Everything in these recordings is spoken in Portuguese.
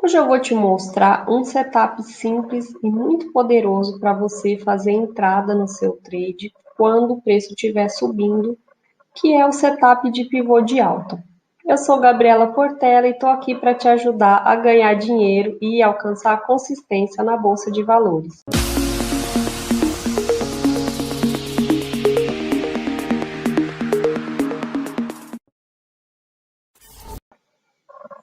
Hoje eu vou te mostrar um setup simples e muito poderoso para você fazer entrada no seu trade quando o preço estiver subindo, que é o setup de pivô de alta. Eu sou Gabriela Portela e estou aqui para te ajudar a ganhar dinheiro e alcançar a consistência na Bolsa de Valores.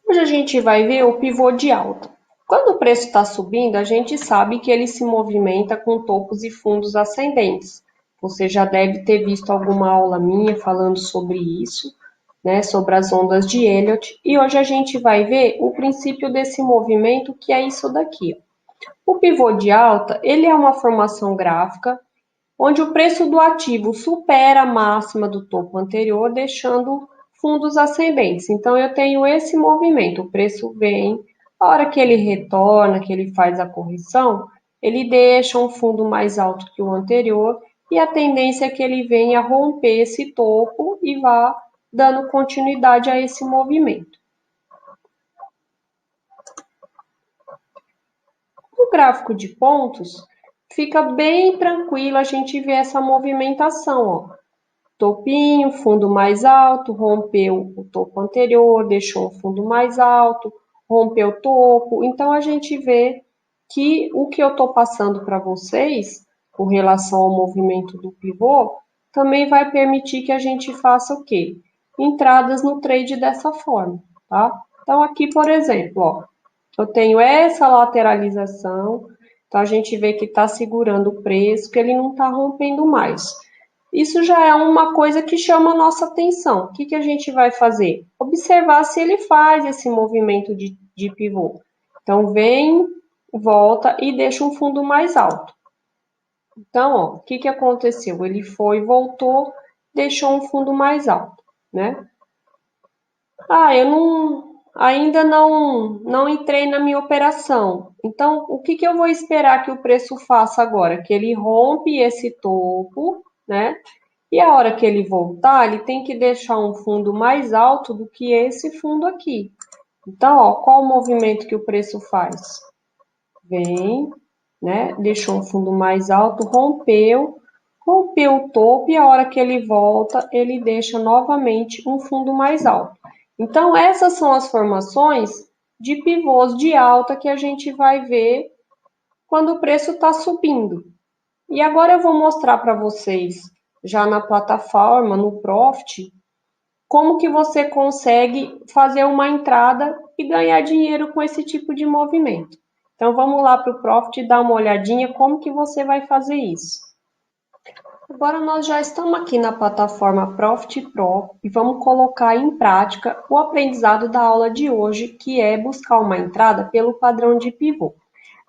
Hoje a gente vai ver o pivô de alta. Quando o preço está subindo, a gente sabe que ele se movimenta com topos e fundos ascendentes. Você já deve ter visto alguma aula minha falando sobre isso, né, sobre as ondas de Elliott. E hoje a gente vai ver o princípio desse movimento, que é isso daqui. O pivô de alta, ele é uma formação gráfica onde o preço do ativo supera a máxima do topo anterior, deixando fundos ascendentes. Então, eu tenho esse movimento, o preço vem, a hora que ele retorna, que ele faz a correção, ele deixa um fundo mais alto que o anterior, e a tendência é que ele venha romper esse topo e vá dando continuidade a esse movimento. No gráfico de pontos, fica bem tranquilo a gente ver essa movimentação, ó. Topinho, fundo mais alto, rompeu o topo anterior, deixou um fundo mais alto, rompeu o topo. Então, a gente vê que o que eu estou passando para vocês, com relação ao movimento do pivô, também vai permitir que a gente faça o quê? Entradas no trade dessa forma, tá? Então, aqui, por exemplo, ó, eu tenho essa lateralização, então a gente vê que está segurando o preço, que ele não está rompendo mais. Isso já é uma coisa que chama a nossa atenção. O que a gente vai fazer? Observar se ele faz esse movimento de pivô. Então, vem, volta e deixa um fundo mais alto. Então, ó, o que aconteceu? Ele foi, voltou, deixou um fundo mais alto, né? Eu ainda não entrei na minha operação. Então, o que eu vou esperar que o preço faça agora? Que ele rompe esse topo, né? E a hora que ele voltar, ele tem que deixar um fundo mais alto do que esse fundo aqui. Então, ó, qual o movimento que o preço faz? Vem, né? Deixou um fundo mais alto, rompeu o topo e a hora que ele volta, ele deixa novamente um fundo mais alto. Então, essas são as formações de pivôs de alta que a gente vai ver quando o preço está subindo. E agora eu vou mostrar para vocês, já na plataforma, no Profit, como que você consegue fazer uma entrada e ganhar dinheiro com esse tipo de movimento. Então, vamos lá para o Profit e dar uma olhadinha como que você vai fazer isso. Agora nós já estamos aqui na plataforma Profit Pro e vamos colocar em prática o aprendizado da aula de hoje, que é buscar uma entrada pelo padrão de pivô.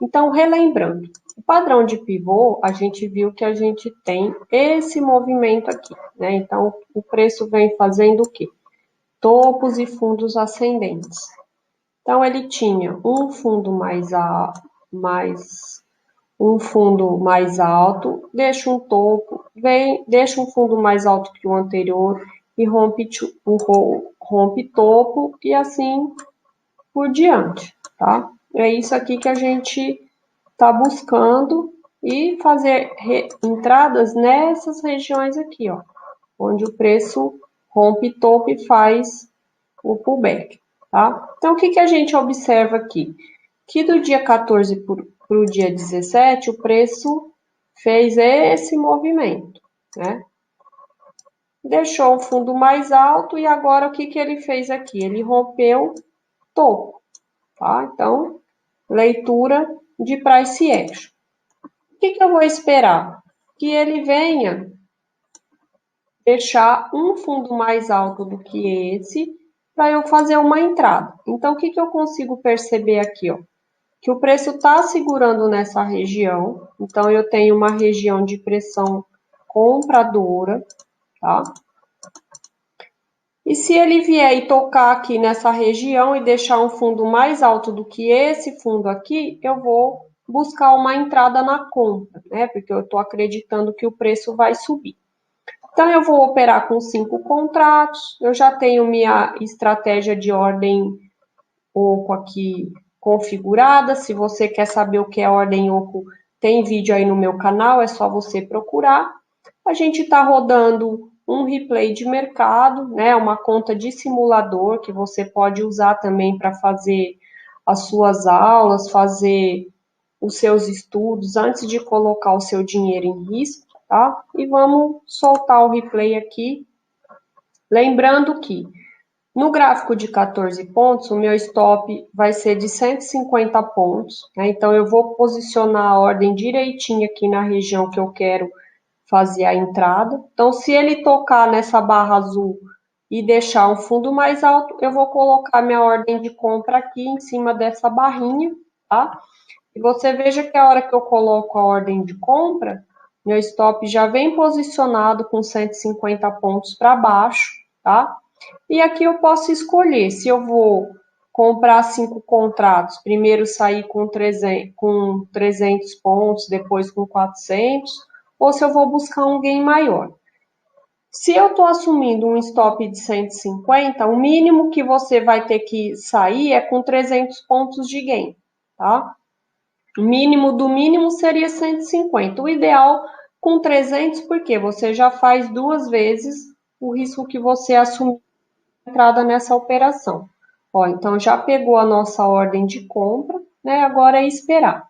Então, relembrando, o padrão de pivô, a gente viu que a gente tem esse movimento aqui, né? Então, o preço vem fazendo o quê? Topos e fundos ascendentes. Então, ele tinha um fundo um fundo mais alto, deixa um topo, deixa um fundo mais alto que o anterior e rompe topo e assim por diante, tá? É isso aqui que a gente está buscando e fazer entradas nessas regiões aqui, ó, onde o preço rompe topo e faz o pullback, tá? Então, o que a gente observa aqui? Que do dia 14 para o dia 17, o preço fez esse movimento, né? Deixou o fundo mais alto e agora o que ele fez aqui? Ele rompeu topo, tá? Então, leitura de price action. O que eu vou esperar? Que ele venha deixar um fundo mais alto do que esse para eu fazer uma entrada. Então, o que eu consigo perceber aqui, ó? Que o preço está segurando nessa região. Então, eu tenho uma região de pressão compradora, tá? E se ele vier e tocar aqui nessa região e deixar um fundo mais alto do que esse fundo aqui, eu vou buscar uma entrada na compra, né? Porque eu estou acreditando que o preço vai subir. Então, eu vou operar com 5 contratos. Eu já tenho minha estratégia de ordem oco aqui configurada. Se você quer saber o que é ordem oco, tem vídeo aí no meu canal, é só você procurar. A gente está rodando um replay de mercado, né? Uma conta de simulador que você pode usar também para fazer as suas aulas, fazer os seus estudos antes de colocar o seu dinheiro em risco, tá? E vamos soltar o replay aqui. Lembrando que no gráfico de 14 pontos, o meu stop vai ser de 150 pontos, né? Então eu vou posicionar a ordem direitinho aqui na região que eu quero fazer a entrada. Então, se ele tocar nessa barra azul e deixar um fundo mais alto, eu vou colocar minha ordem de compra aqui em cima dessa barrinha, tá? E você veja que a hora que eu coloco a ordem de compra, meu stop já vem posicionado com 150 pontos para baixo, tá? E aqui eu posso escolher se eu vou comprar 5 contratos, primeiro sair com 300 pontos, depois com 400, ou se eu vou buscar um gain maior. Se eu estou assumindo um stop de 150, o mínimo que você vai ter que sair é com 300 pontos de gain, tá? O mínimo do mínimo seria 150. O ideal com 300, porque você já faz 2 vezes o risco que você assumiu na entrada nessa operação. Ó, então já pegou a nossa ordem de compra, né? Agora é esperar.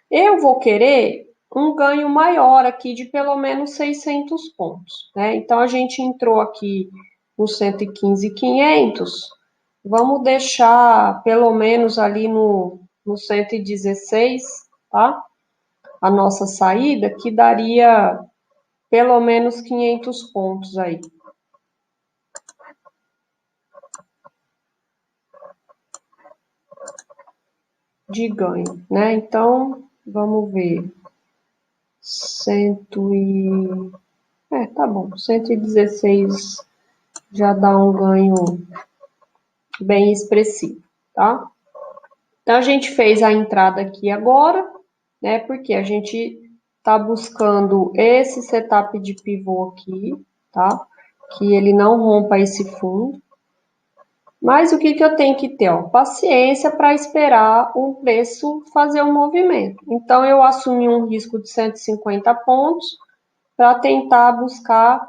Eu vou querer um ganho maior aqui de pelo menos 600 pontos, né? Então a gente entrou aqui no 115.500, vamos deixar pelo menos ali no 116, tá? A nossa saída, que daria pelo menos 500 pontos aí de ganho, né? Então, vamos ver. Tá bom, 116 já dá um ganho bem expressivo, tá? Então, a gente fez a entrada aqui agora, né? Porque a gente tá buscando esse setup de pivô aqui, tá? Que ele não rompa esse fundo. Mas o que eu tenho que ter? Ó, paciência para esperar o preço fazer um movimento. Então, eu assumi um risco de 150 pontos para tentar buscar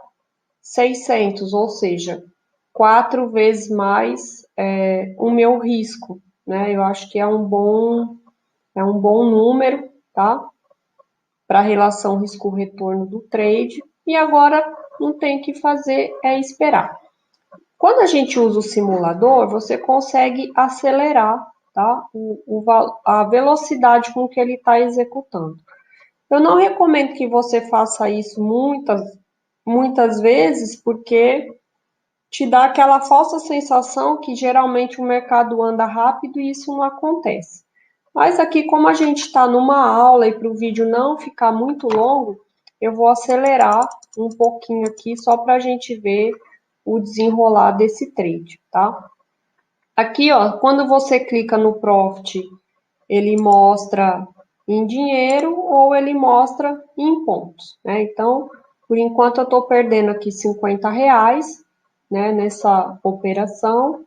600, ou seja, 4 vezes mais o meu risco, né? Eu acho que é um bom número, tá? Para a relação risco-retorno do trade. E agora não tem que fazer, é esperar. Quando a gente usa o simulador, você consegue acelerar, tá? A velocidade com que ele está executando. Eu não recomendo que você faça isso muitas vezes, porque te dá aquela falsa sensação que geralmente o mercado anda rápido e isso não acontece. Mas aqui, como a gente está numa aula e para o vídeo não ficar muito longo, eu vou acelerar um pouquinho aqui só para a gente ver o desenrolar desse trade, tá? Aqui, ó, quando você clica no Profit, ele mostra em dinheiro ou ele mostra em pontos, né? Então, por enquanto eu estou perdendo aqui R$ 50, né, nessa operação,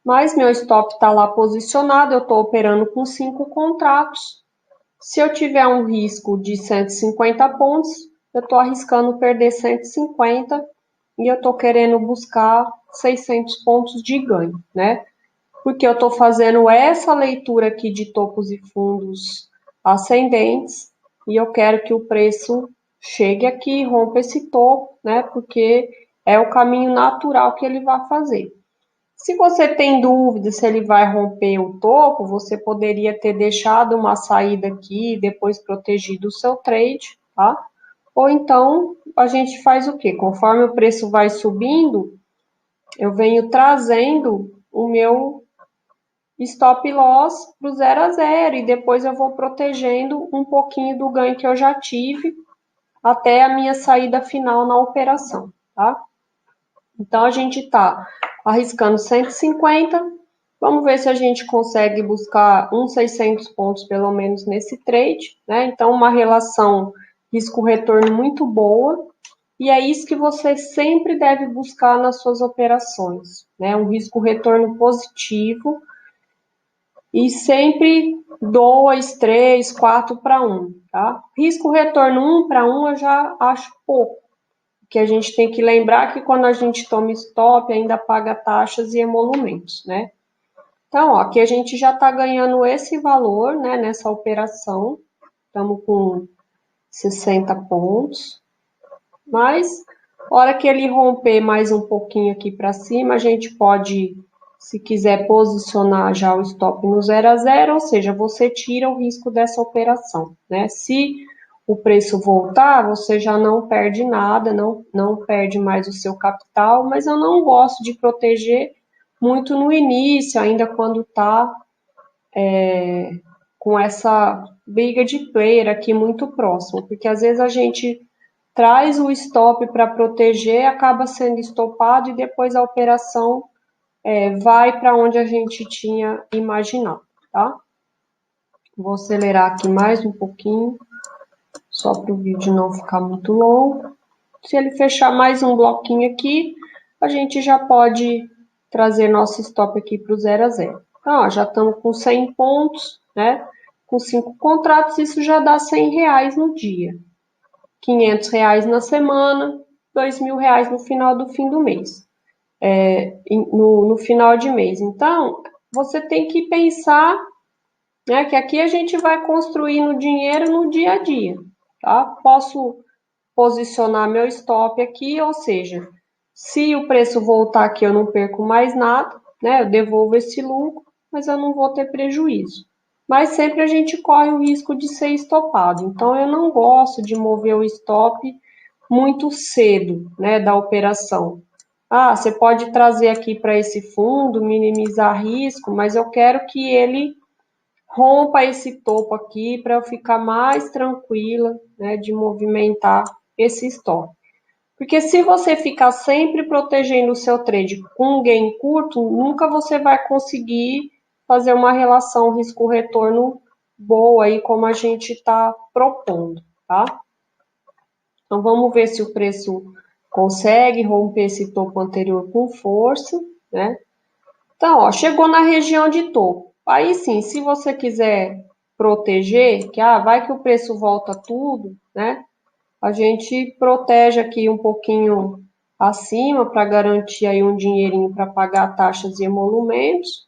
mas meu stop está lá posicionado, eu estou operando com 5 contratos. Se eu tiver um risco de 150 pontos, eu estou arriscando perder 150 e eu estou querendo buscar 600 pontos de ganho, né? Porque eu estou fazendo essa leitura aqui de topos e fundos ascendentes e eu quero que o preço chegue aqui e rompa esse topo, né? Porque é o caminho natural que ele vai fazer. Se você tem dúvida se ele vai romper o topo, você poderia ter deixado uma saída aqui e depois protegido o seu trade, tá? Ou então a gente faz o quê? Conforme o preço vai subindo, eu venho trazendo o meu stop loss para o 0 a 0 e depois eu vou protegendo um pouquinho do ganho que eu já tive até a minha saída final na operação, tá? Então a gente está arriscando 150, vamos ver se a gente consegue buscar uns 600 pontos pelo menos nesse trade, né? Então uma relação risco-retorno muito boa, e é isso que você sempre deve buscar nas suas operações, né? Um risco-retorno positivo e sempre 2, 3, 4 para 1, tá? Risco retorno 1 para 1 eu já acho pouco, porque a gente tem que lembrar que quando a gente toma stop ainda paga taxas e emolumentos, né? Então, ó, aqui a gente já está ganhando esse valor, né, nessa operação, estamos com 60 pontos, mas hora que ele romper mais um pouquinho aqui para cima, a gente pode, se quiser, posicionar já o stop no 0 a 0, ou seja, você tira o risco dessa operação, né? Se o preço voltar, você já não perde nada, não perde mais o seu capital, mas eu não gosto de proteger muito no início, ainda quando está com essa briga de player aqui muito próximo, porque às vezes a gente traz o stop para proteger, acaba sendo estopado e depois a operação vai para onde a gente tinha imaginado, tá? Vou acelerar aqui mais um pouquinho, só para o vídeo não ficar muito longo. Se ele fechar mais um bloquinho aqui, a gente já pode trazer nosso stop aqui para o 0 a 0. Então, ó, já estamos com 100 pontos, né? Com 5 contratos, isso já dá R$100 no dia. R$500 na semana, R$2.000 no final do fim do mês, no final de mês. Então, você tem que pensar, né, que aqui a gente vai construindo dinheiro no dia a dia, tá? Posso posicionar meu stop aqui, ou seja, se o preço voltar aqui eu não perco mais nada, né? Eu devolvo esse lucro, mas eu não vou ter prejuízo. Mas sempre a gente corre o risco de ser estopado. Então eu não gosto de mover o stop muito cedo, né, da operação. Ah, você pode trazer aqui para esse fundo, minimizar risco, mas eu quero que ele rompa esse topo aqui para eu ficar mais tranquila, né, de movimentar esse stop. Porque se você ficar sempre protegendo o seu trade com um gain curto, nunca você vai conseguir fazer uma relação risco-retorno boa aí como a gente está propondo, tá? Então vamos ver se o preço consegue romper esse topo anterior com força, né? Então, ó, chegou na região de topo. Aí sim, se você quiser proteger, que vai que o preço volta tudo, né? A gente protege aqui um pouquinho acima para garantir aí um dinheirinho para pagar taxas e emolumentos.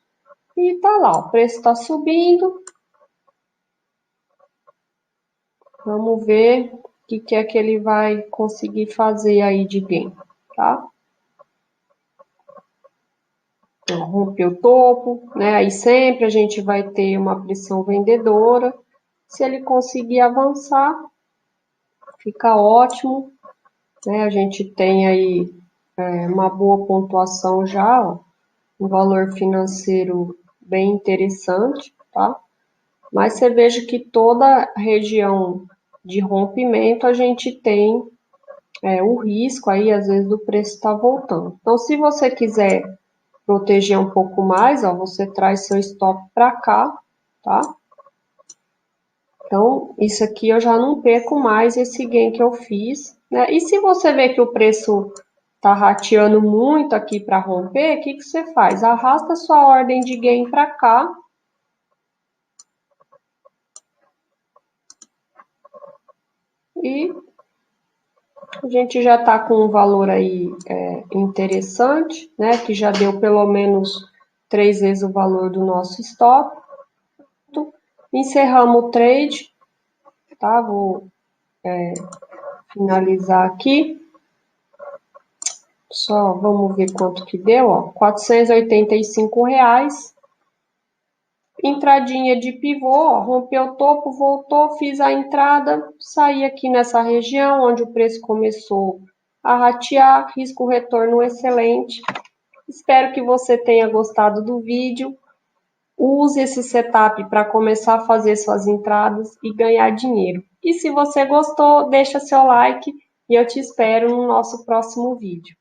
E tá lá, o preço está subindo. Vamos ver o que é que ele vai conseguir fazer aí de gain, tá? Rompeu o topo, né? Aí sempre a gente vai ter uma pressão vendedora. Se ele conseguir avançar, fica ótimo, né? A gente tem aí uma boa pontuação já, ó, um valor financeiro bem interessante, tá? Mas você veja que toda região de rompimento a gente tem o risco aí, às vezes, do preço estar voltando. Então, se você quiser proteger um pouco mais, ó, você traz seu stop para cá, tá? Então, isso aqui eu já não perco mais esse gain que eu fiz, né? E se você vê que o preço tá rateando muito aqui para romper, o que você faz? Arrasta sua ordem de gain para cá. E a gente já está com um valor aí interessante, né? Que já deu pelo menos 3 vezes o valor do nosso stop. Encerramos o trade, tá? Vou finalizar aqui. Só vamos ver quanto que deu, ó. R$485. Entradinha de pivô, ó, rompeu o topo, voltou, fiz a entrada, saí aqui nessa região onde o preço começou a ratear, risco retorno excelente. Espero que você tenha gostado do vídeo. Use esse setup para começar a fazer suas entradas e ganhar dinheiro. E se você gostou, deixa seu like e eu te espero no nosso próximo vídeo.